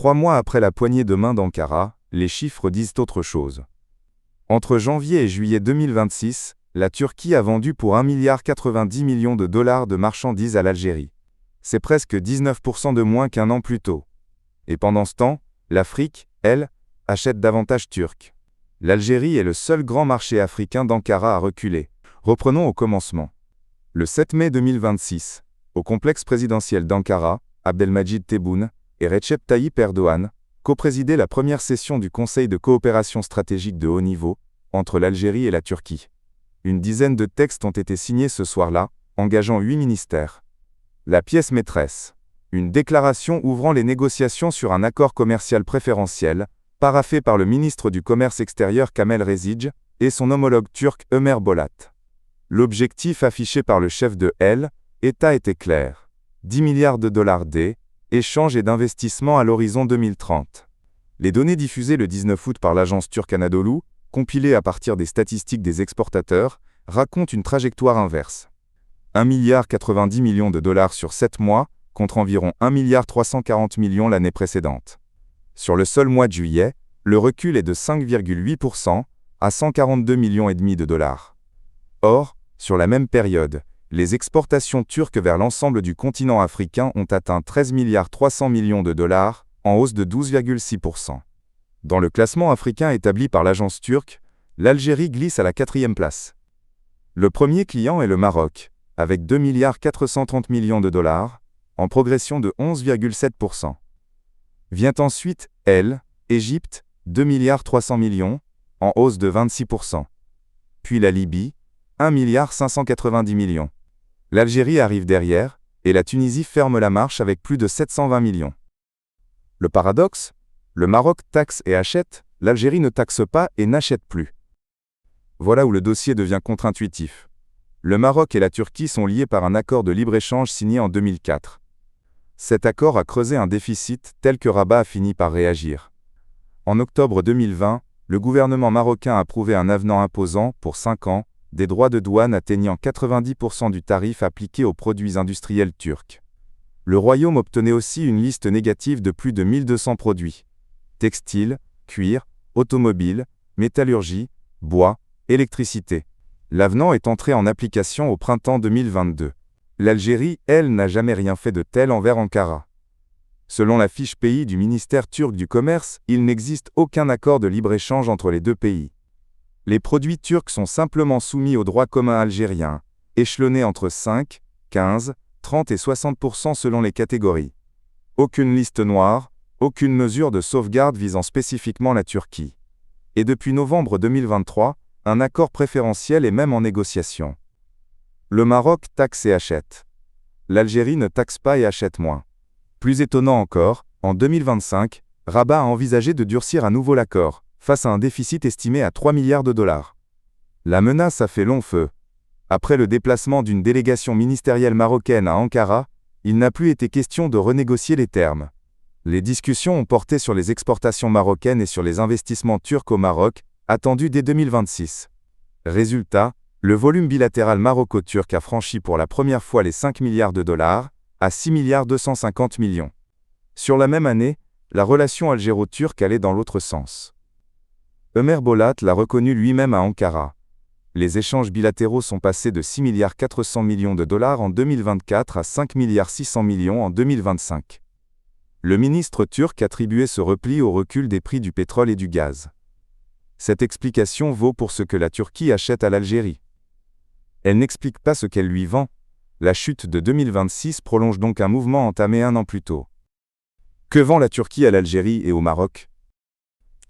3 mois après la poignée de main d'Ankara, les chiffres disent autre chose. Entre janvier et juillet 2026, la Turquie a vendu pour 1,90 milliard de dollars de marchandises à l'Algérie. C'est presque 19% de moins qu'un an plus tôt. Et pendant ce temps, l'Afrique, elle, achète davantage turc. L'Algérie est le seul grand marché africain d'Ankara à reculer. Reprenons au commencement. Le 7 mai 2026, au complexe présidentiel d'Ankara, Abdelmajid Tebboune et Recep Tayyip Erdoğan coprésidaient la première session du Conseil de coopération stratégique de haut niveau entre l'Algérie et la Turquie. Une dizaine de textes ont été signés ce soir-là, engageant 8 ministères. La pièce maîtresse. Une déclaration ouvrant les négociations sur un accord commercial préférentiel, paraphé par le ministre du Commerce extérieur Kamel Rezic et son homologue turc Ömer Bolat. L'objectif affiché par le chef de l'État était clair. 10 milliards de dollars d'échanges et d'investissements à l'horizon 2030. Les données diffusées le 19 août par l'agence turque Anadolu, compilées à partir des statistiques des exportateurs, racontent une trajectoire inverse. 1,90 milliard de dollars sur 7 mois, contre environ 1,340 milliard l'année précédente. Sur le seul mois de juillet, le recul est de 5,8% à 142,5 millions de dollars. Or, sur la même période, les exportations turques vers l'ensemble du continent africain ont atteint 13,3 milliards de dollars, en hausse de 12,6%. Dans le classement africain établi par l'agence turque, l'Algérie glisse à la 4e place. Le premier client est le Maroc, avec 2,430 milliards de dollars, en progression de 11,7%. Vient ensuite, Égypte, 2,3 milliards, en hausse de 26%. Puis la Libye, 1,590 milliards. L'Algérie arrive derrière, et la Tunisie ferme la marche avec plus de 720 millions. Le paradoxe, le Maroc taxe et achète, l'Algérie ne taxe pas et n'achète plus. Voilà où le dossier devient contre-intuitif. Le Maroc et la Turquie sont liés par un accord de libre-échange signé en 2004. Cet accord a creusé un déficit tel que Rabat a fini par réagir. En octobre 2020, le gouvernement marocain a approuvé un avenant imposant, pour 5 ans, des droits de douane atteignant 90% du tarif appliqué aux produits industriels turcs. Le Royaume obtenait aussi une liste négative de plus de 1200 produits. Textiles, cuir, automobiles, métallurgie, bois, électricité. L'avenant est entré en application au printemps 2022. L'Algérie, elle, n'a jamais rien fait de tel envers Ankara. Selon la fiche pays du ministère turc du Commerce, il n'existe aucun accord de libre-échange entre les deux pays. Les produits turcs sont simplement soumis au droit commun algérien, échelonnés entre 5, 15, 30 et 60% selon les catégories. Aucune liste noire, aucune mesure de sauvegarde visant spécifiquement la Turquie. Et depuis novembre 2023, un accord préférentiel est même en négociation. Le Maroc taxe et achète. L'Algérie ne taxe pas et achète moins. Plus étonnant encore, en 2025, Rabat a envisagé de durcir à nouveau l'accord, face à un déficit estimé à 3 milliards de dollars. La menace a fait long feu. Après le déplacement d'une délégation ministérielle marocaine à Ankara, il n'a plus été question de renégocier les termes. Les discussions ont porté sur les exportations marocaines et sur les investissements turcs au Maroc, attendus dès 2026. Résultat, le volume bilatéral maroco-turc a franchi pour la première fois les 5 milliards de dollars, à 6,250 milliards. Sur la même année, la relation algéro-turque allait dans l'autre sens. Ömer Bolat l'a reconnu lui-même à Ankara. Les échanges bilatéraux sont passés de 6,4 milliards de dollars en 2024 à 5,6 milliards en 2025. Le ministre turc attribuait ce repli au recul des prix du pétrole et du gaz. Cette explication vaut pour ce que la Turquie achète à l'Algérie. Elle n'explique pas ce qu'elle lui vend. La chute de 2026 prolonge donc un mouvement entamé un an plus tôt. Que vend la Turquie à l'Algérie et au Maroc ?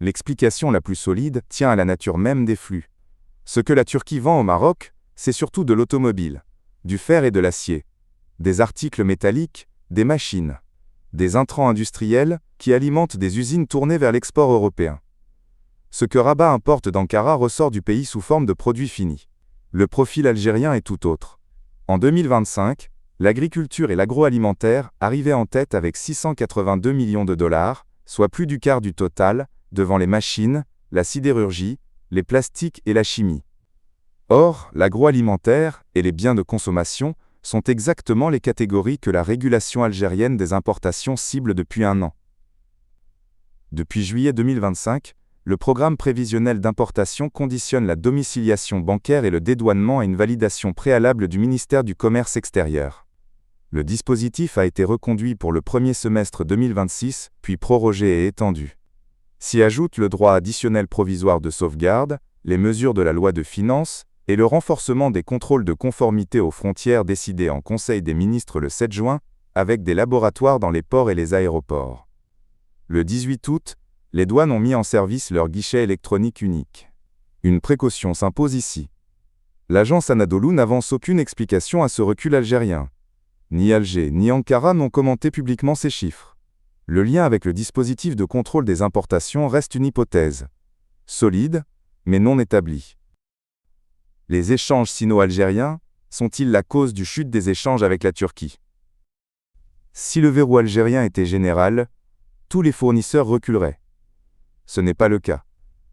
L'explication la plus solide tient à la nature même des flux. Ce que la Turquie vend au Maroc, c'est surtout de l'automobile, du fer et de l'acier, des articles métalliques, des machines, des intrants industriels qui alimentent des usines tournées vers l'export européen. Ce que Rabat importe d'Ankara ressort du pays sous forme de produits finis. Le profil algérien est tout autre. En 2025, l'agriculture et l'agroalimentaire arrivaient en tête avec 682 millions de dollars, soit plus du quart du total, devant les machines, la sidérurgie, les plastiques et la chimie. Or, l'agroalimentaire et les biens de consommation sont exactement les catégories que la régulation algérienne des importations cible depuis un an. Depuis juillet 2025, le programme prévisionnel d'importation conditionne la domiciliation bancaire et le dédouanement à une validation préalable du ministère du Commerce extérieur. Le dispositif a été reconduit pour le premier semestre 2026, puis prorogé et étendu. S'y ajoute le droit additionnel provisoire de sauvegarde, les mesures de la loi de finances et le renforcement des contrôles de conformité aux frontières décidés en Conseil des ministres le 7 juin, avec des laboratoires dans les ports et les aéroports. Le 18 août, les douanes ont mis en service leur guichet électronique unique. Une précaution s'impose ici. L'agence Anadolu n'avance aucune explication à ce recul algérien. Ni Alger ni Ankara n'ont commenté publiquement ces chiffres. Le lien avec le dispositif de contrôle des importations reste une hypothèse. Solide, mais non établie. Les échanges sino-algériens sont-ils la cause du chute des échanges avec la Turquie? Si le verrou algérien était général, tous les fournisseurs reculeraient. Ce n'est pas le cas.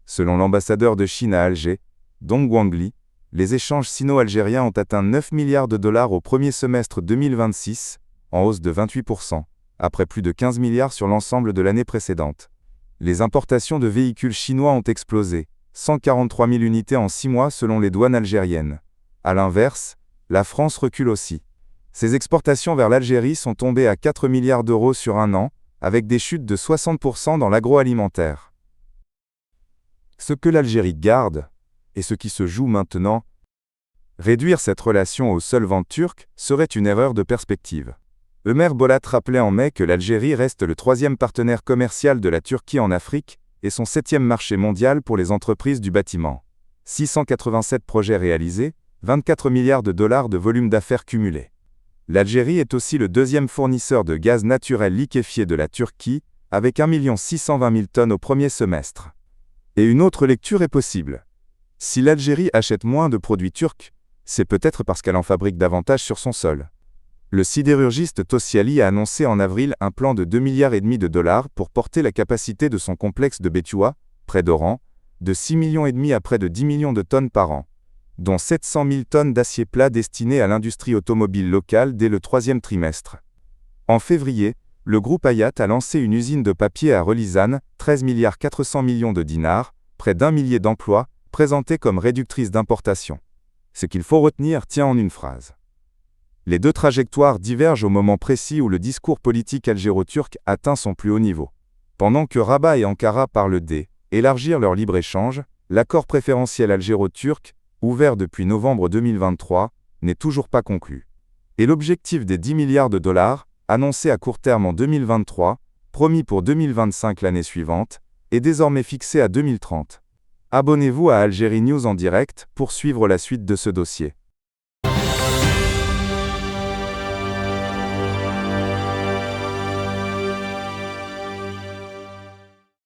Selon l'ambassadeur de Chine à Alger, Dong Guangli, les échanges sino-algériens ont atteint 9 milliards de dollars au premier semestre 2026, en hausse de 28%, après plus de 15 milliards sur l'ensemble de l'année précédente. Les importations de véhicules chinois ont explosé, 143 000 unités en 6 mois selon les douanes algériennes. À l'inverse, la France recule aussi. Ses exportations vers l'Algérie sont tombées à 4 milliards d'euros sur un an, avec des chutes de 60% dans l'agroalimentaire. Ce que l'Algérie garde, et ce qui se joue maintenant, réduire cette relation aux seules ventes turques serait une erreur de perspective. Ömer Bolat rappelait en mai que l'Algérie reste le 3e partenaire commercial de la Turquie en Afrique et son 7e marché mondial pour les entreprises du bâtiment. 687 projets réalisés, 24 milliards de dollars de volume d'affaires cumulé. L'Algérie est aussi le 2e fournisseur de gaz naturel liquéfié de la Turquie, avec 1 620 000 tonnes au premier semestre. Et une autre lecture est possible. Si l'Algérie achète moins de produits turcs, c'est peut-être parce qu'elle en fabrique davantage sur son sol. Le sidérurgiste Tosyali a annoncé en avril un plan de 2,5 milliards de dollars pour porter la capacité de son complexe de Béthua, près d'Oran, de 6,5 millions à près de 10 millions de tonnes par an, dont 700 000 tonnes d'acier plat destinées à l'industrie automobile locale dès le 3e trimestre. En février, le groupe Hayat a lancé une usine de papier à Relizane, 13,4 milliards de dinars, près d'1 millier d'emplois, présentée comme réductrice d'importation. Ce qu'il faut retenir tient en une phrase. Les deux trajectoires divergent au moment précis où le discours politique algéro-turc atteint son plus haut niveau. Pendant que Rabat et Ankara parlent d'élargir leur libre-échange, l'accord préférentiel algéro-turc, ouvert depuis novembre 2023, n'est toujours pas conclu. Et l'objectif des 10 milliards de dollars, annoncé à court terme en 2023, promis pour 2025 l'année suivante, est désormais fixé à 2030. Abonnez-vous à Algérie News en direct pour suivre la suite de ce dossier.